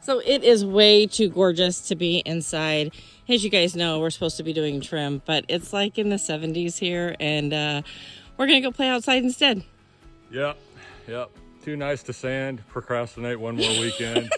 So it is way too gorgeous to be inside. As you guys know, we're supposed to be doing trim, but it's like in the 70s here, and we're gonna go play outside instead. Yep. Too nice to sand. Procrastinate one more weekend.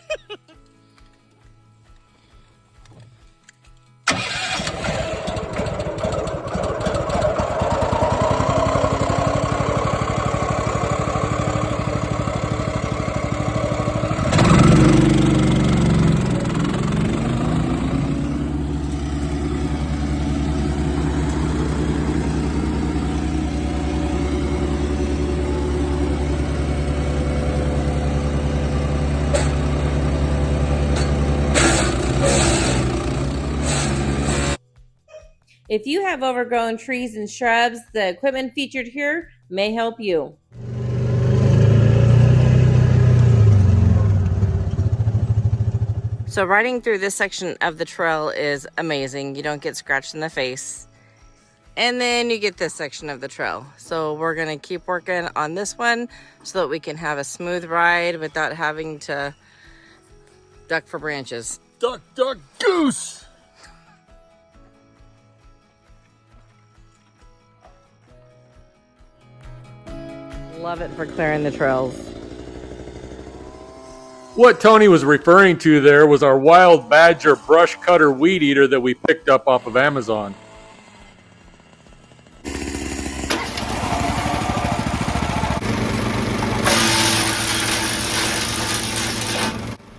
If you have overgrown trees and shrubs, the equipment featured here may help you. So riding through this section of the trail is amazing. You don't get scratched in the face. And then you get this section of the trail. So we're gonna keep working on this one so that we can have a smooth ride without having to duck for branches. Duck, duck, goose! Love it for clearing the trails. What Tony was referring to there was our wild badger brush cutter weed eater that we picked up off of Amazon.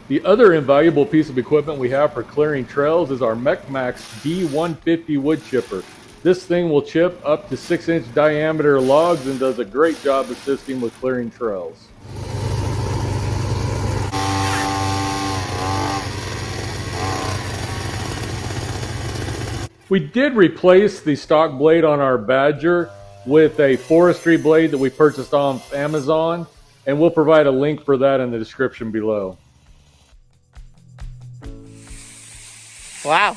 The other invaluable piece of equipment we have for clearing trails is our MechMaxx D150 wood chipper. This thing will chip up to 6-inch diameter logs and does a great job assisting with clearing trails. We did replace the stock blade on our Badger with a forestry blade that we purchased on Amazon, and we'll provide a link for that in the description below. Wow.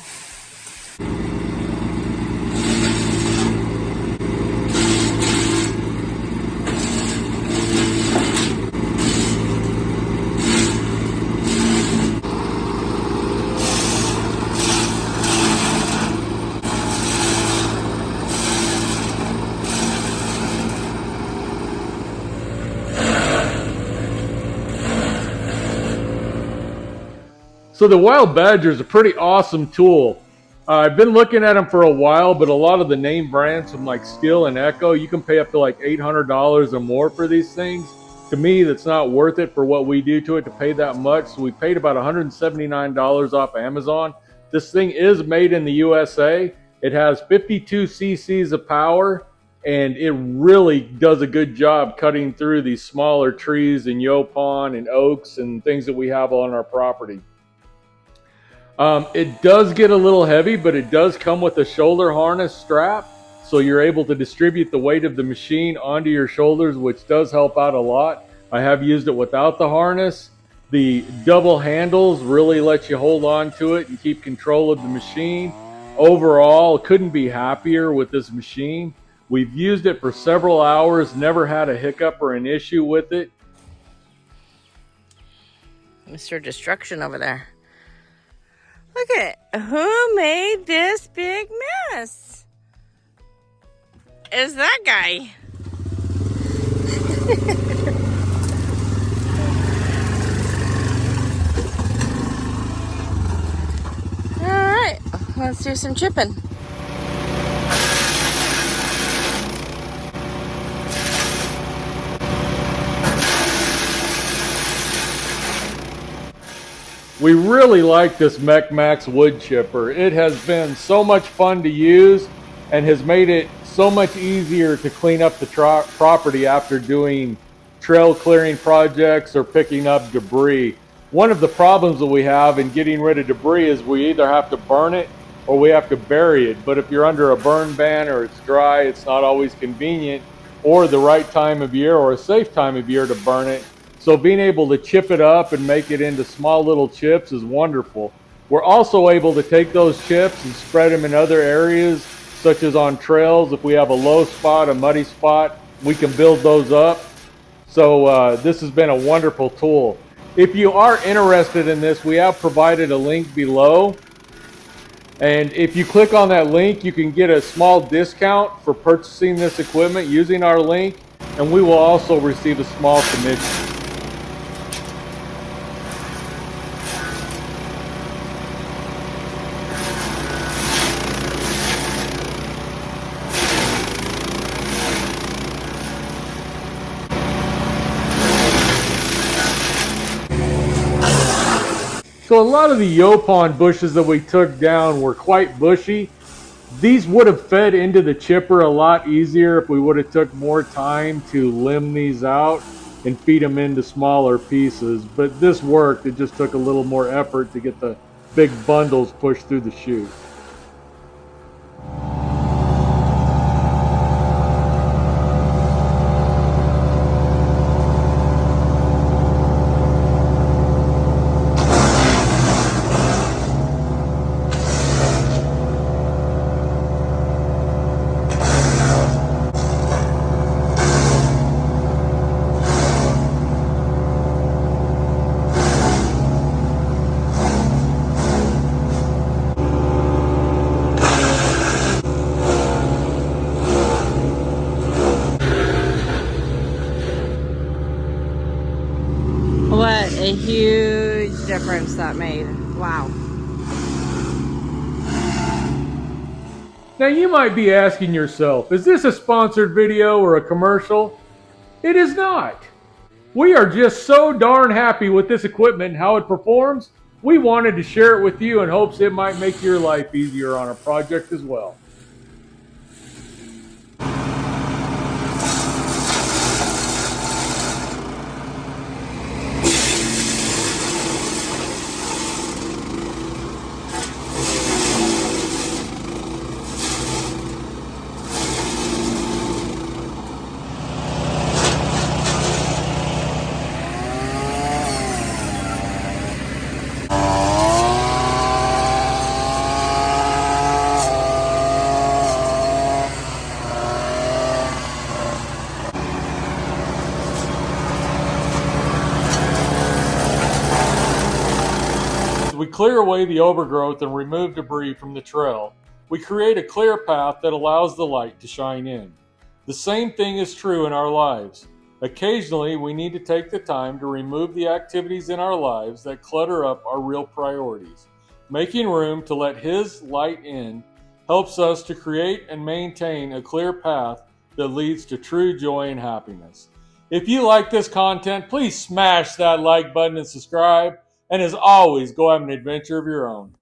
So the Wild Badger is a pretty awesome tool. I've been looking at them for a while, but a lot of the name brands from like Stihl and Echo, you can pay up to like $800 or more for these things. To me, that's not worth it for what we do to it to pay that much. So we paid about $179 off Amazon. This thing is made in the USA. It has 52 cc's of power, and it really does a good job cutting through these smaller trees and yopon and oaks and things that we have on our property. It does get a little heavy, but it does come with a shoulder harness strap, so you're able to distribute the weight of the machine onto your shoulders, which does help out a lot. I have used it without the harness. The double handles really let you hold on to it and keep control of the machine. Overall, couldn't be happier with this machine. We've used it for several hours, never had a hiccup or an issue with it. Mr. Destruction over there. Look at it. Who made this big mess? Is that guy. All right, let's do some chipping. We really like this MechMaxx wood chipper. It has been so much fun to use and has made it so much easier to clean up the property after doing trail clearing projects or picking up debris. One of the problems that we have in getting rid of debris is we either have to burn it or we have to bury it. But if you're under a burn ban or it's dry, it's not always convenient or the right time of year or a safe time of year to burn it. So being able to chip it up and make it into small little chips is wonderful. We're also able to take those chips and spread them in other areas, such as on trails. If we have a low spot, a muddy spot, we can build those up. So this has been a wonderful tool. If you are interested in this, we have provided a link below. And if you click on that link, you can get a small discount for purchasing this equipment using our link, and we will also receive a small commission. So a lot of the yaupon bushes that we took down were quite bushy. These would have fed into the chipper a lot easier if we would have took more time to limb these out and feed them into smaller pieces. But this worked. It just took a little more effort to get the big bundles pushed through the chute. What a huge difference that made. Wow. Now you might be asking yourself, is this a sponsored video or a commercial? It is not. We are just so darn happy with this equipment and how it performs. We wanted to share it with you in hopes it might make your life easier on a project as well. We clear away the overgrowth and remove debris from the trail. We create a clear path that allows the light to shine in. The same thing is true in our lives. Occasionally, we need to take the time to remove the activities in our lives that clutter up our real priorities. Making room to let His light in helps us to create and maintain a clear path that leads to true joy and happiness. If you like this content, please smash that like button and subscribe. And as always, go have an adventure of your own.